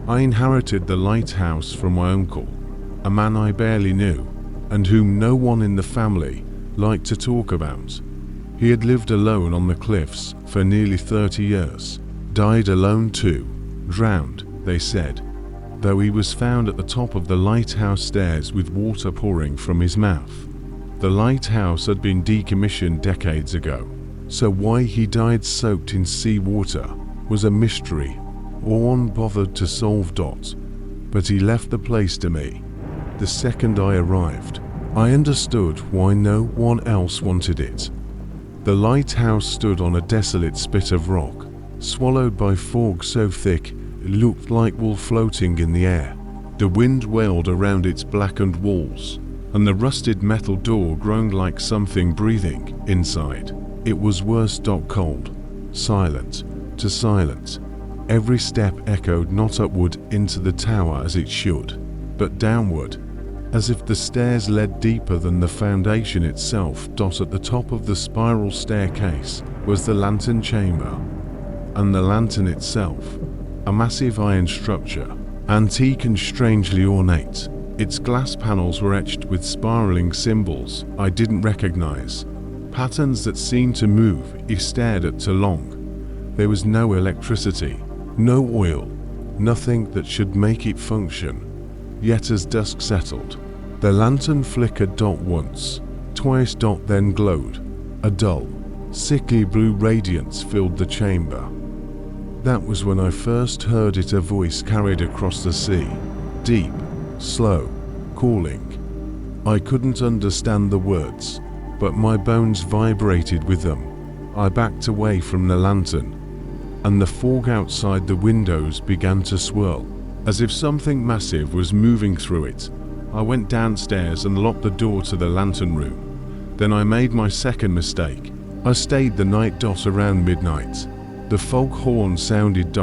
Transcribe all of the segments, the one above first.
I inherited the lighthouse from my uncle, a man I barely knew, and whom no one in the family liked to talk about. He had lived alone on the cliffs for nearly 30 years, died alone too, drowned, they said, though he was found at the top of the lighthouse stairs with water pouring from his mouth. The lighthouse had been decommissioned decades ago, so why he died soaked in seawater was a mystery or one bothered to solve. But he left the place to me. The second I arrived, I understood why no one else wanted it. The lighthouse stood on a desolate spit of rock, swallowed by fog so thick it looked like wool floating in the air. The wind wailed around its blackened walls, and the rusted metal door groaned like something breathing inside. It was worse. Cold, silent to silent. Every step echoed not upward into the tower as it should, but downward, as if the stairs led deeper than the foundation itself. At the top of the spiral staircase was the lantern chamber, and the lantern itself, a massive iron structure, antique and strangely ornate. Its glass panels were etched with spiraling symbols I didn't recognize, patterns that seemed to move if stared at too long. There was no electricity, no oil, nothing that should make it function. Yet as dusk settled, the lantern flickered. Once, twice. Then glowed. A dull, sickly blue radiance filled the chamber. That was when I first heard it. A voice carried across the sea, deep, slow, calling. I couldn't understand the words, but my bones vibrated with them. I backed away from the lantern, and the fog outside the windows began to swirl, as if something massive was moving through it. I went downstairs and locked the door to the lantern room. Then I made my second mistake. I stayed the night. Around midnight, the foghorn sounded.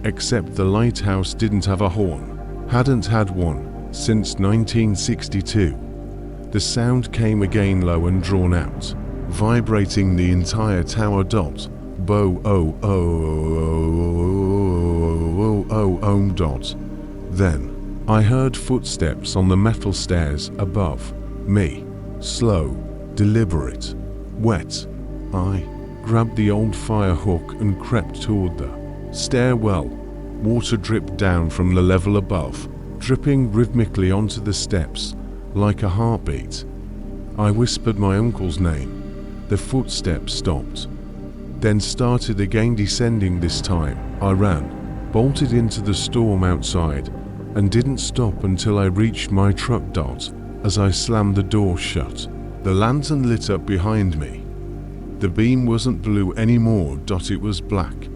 Except the lighthouse didn't have a horn, hadn't had one since 1962. The sound came again, low and drawn out, vibrating the entire tower. Bo oh oh oh oh oh. Then I heard footsteps on the metal stairs above me, slow, deliberate, wet. I grabbed the old fire hook and crept toward the stairwell. Water dripped down from the level above, dripping rhythmically onto the steps like a heartbeat. I whispered my uncle's name. The footsteps stopped, then started again, descending. This time I ran, bolted into the storm outside, and didn't stop until I reached my truck. As I slammed the door shut, the lantern lit up behind me. The beam wasn't blue anymore. It was black,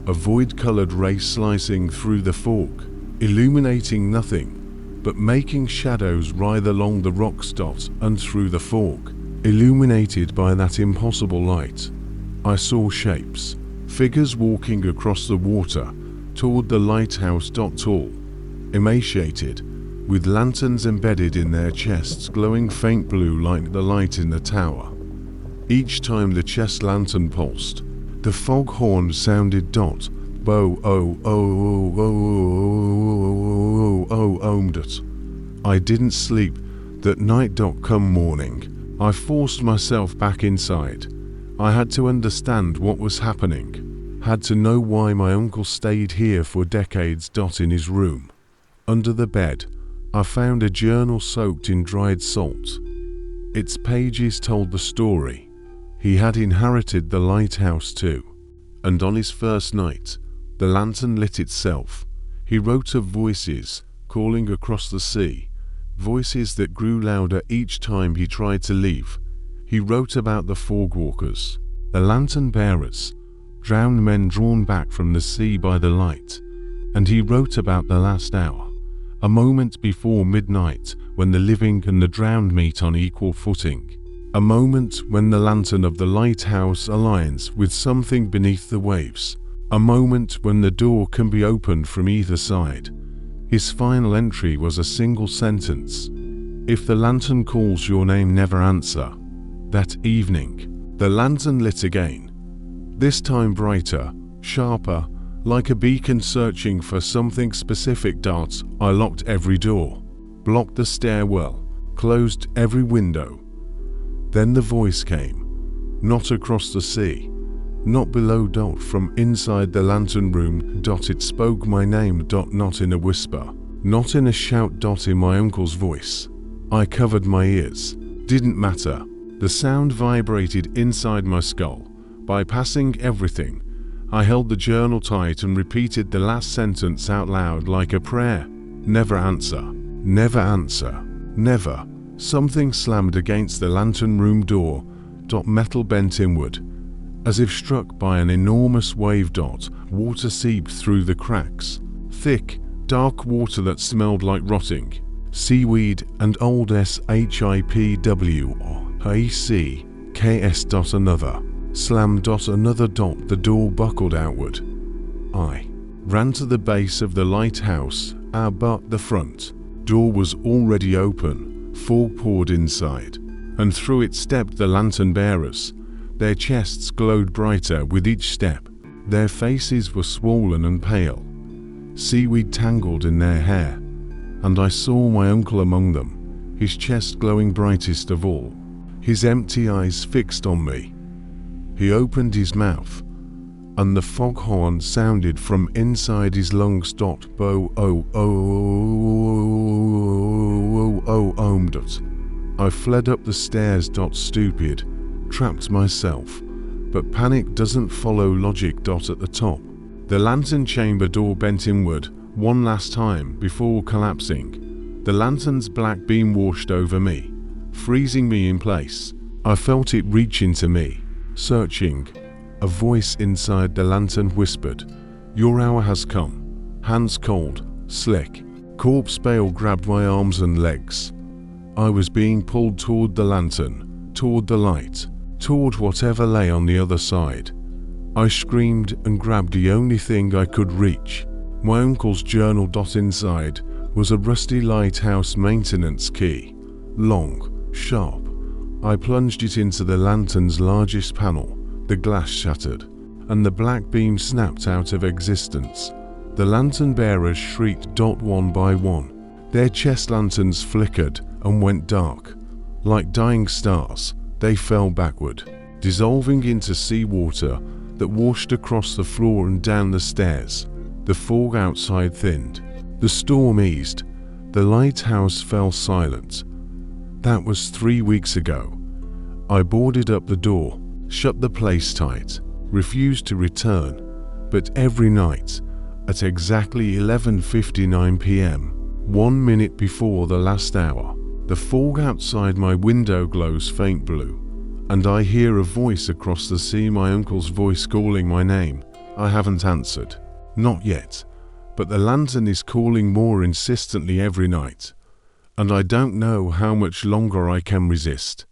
a void-colored ray slicing through the fog, illuminating nothing but making shadows writhe along the rocks. And through the fog, illuminated by that impossible light, I saw shapes, figures walking across the water toward the lighthouse. Tall, emaciated, with lanterns embedded in their chests glowing faint blue like the light in the tower. Each time the chest lantern pulsed, the foghorn sounded. Bo oh oh oh oh oh oh. I didn't sleep that night. Come morning, I forced myself back inside. I had to understand what was happening, had to know why my uncle stayed here for decades. In his room, under the bed, I found a journal soaked in dried salt. Its pages told the story. He had inherited the lighthouse too, and on his first night, the lantern lit itself. He wrote of voices calling across the sea, voices that grew louder each time he tried to leave. He wrote about the fog walkers, the lantern bearers, drowned men drawn back from the sea by the light. And he wrote about the last hour, a moment before midnight when the living and the drowned meet on equal footing, a moment when the lantern of the lighthouse aligns with something beneath the waves, a moment when the door can be opened from either side. His final entry was a single sentence: "If the lantern calls your name, never answer." That evening, the lantern lit again, this time brighter, sharper, Like a beacon searching for something specific. I locked every door, blocked the stairwell, closed every window. Then the voice came, not across the sea, not below. From inside the lantern room. It spoke my name. Not in a whisper, not in a shout. In my uncle's voice. I covered my ears. Didn't matter. The sound vibrated inside my skull, bypassing everything. I held the journal tight and repeated the last sentence out loud like a prayer. Never answer. Never answer. Never. Something slammed against the lantern room door. Metal bent inward, as if struck by an enormous wave. Water seeped through the cracks. Thick, dark water that smelled like rotting seaweed and old shipwrecks. Another slam. Another. The door buckled outward. I ran to the base of the lighthouse, but the front door was already open. Fog poured inside, and through it stepped the lantern bearers. Their chests glowed brighter with each step. Their faces were swollen and pale, seaweed tangled in their hair, and I saw my uncle among them, his chest glowing brightest of all, his empty eyes fixed on me. He opened his mouth, and the foghorn sounded from inside his lungs. I fled up the stairs. Stupid, trapped myself. But panic doesn't follow logic. At the top, the lantern chamber door bent inward one last time before collapsing. The lantern's black beam washed over me, freezing me in place. I felt it reach into me, searching. A voice inside the lantern whispered, "Your hour has come." Hands cold, slick, corpse pale grabbed my arms and legs. I was being pulled toward the lantern, toward the light, toward whatever lay on the other side. I screamed and grabbed the only thing I could reach, my uncle's journal. Inside was a rusty lighthouse maintenance key, long, sharp. I plunged it into the lantern's largest panel. The glass shattered, and the black beam snapped out of existence. The lantern bearers shrieked. One by one, their chest lanterns flickered and went dark. Like dying stars, they fell backward, dissolving into seawater that washed across the floor and down the stairs. The fog outside thinned. The storm eased. The lighthouse fell silent. That was 3 weeks ago. I boarded up the door, shut the place tight, refused to return. But every night, at exactly 11:59 p.m., 1 minute before the last hour, the fog outside my window glows faint blue, and I hear a voice across the sea, my uncle's voice calling my name. I haven't answered. Not yet, but the lantern is calling more insistently every night, and I don't know how much longer I can resist.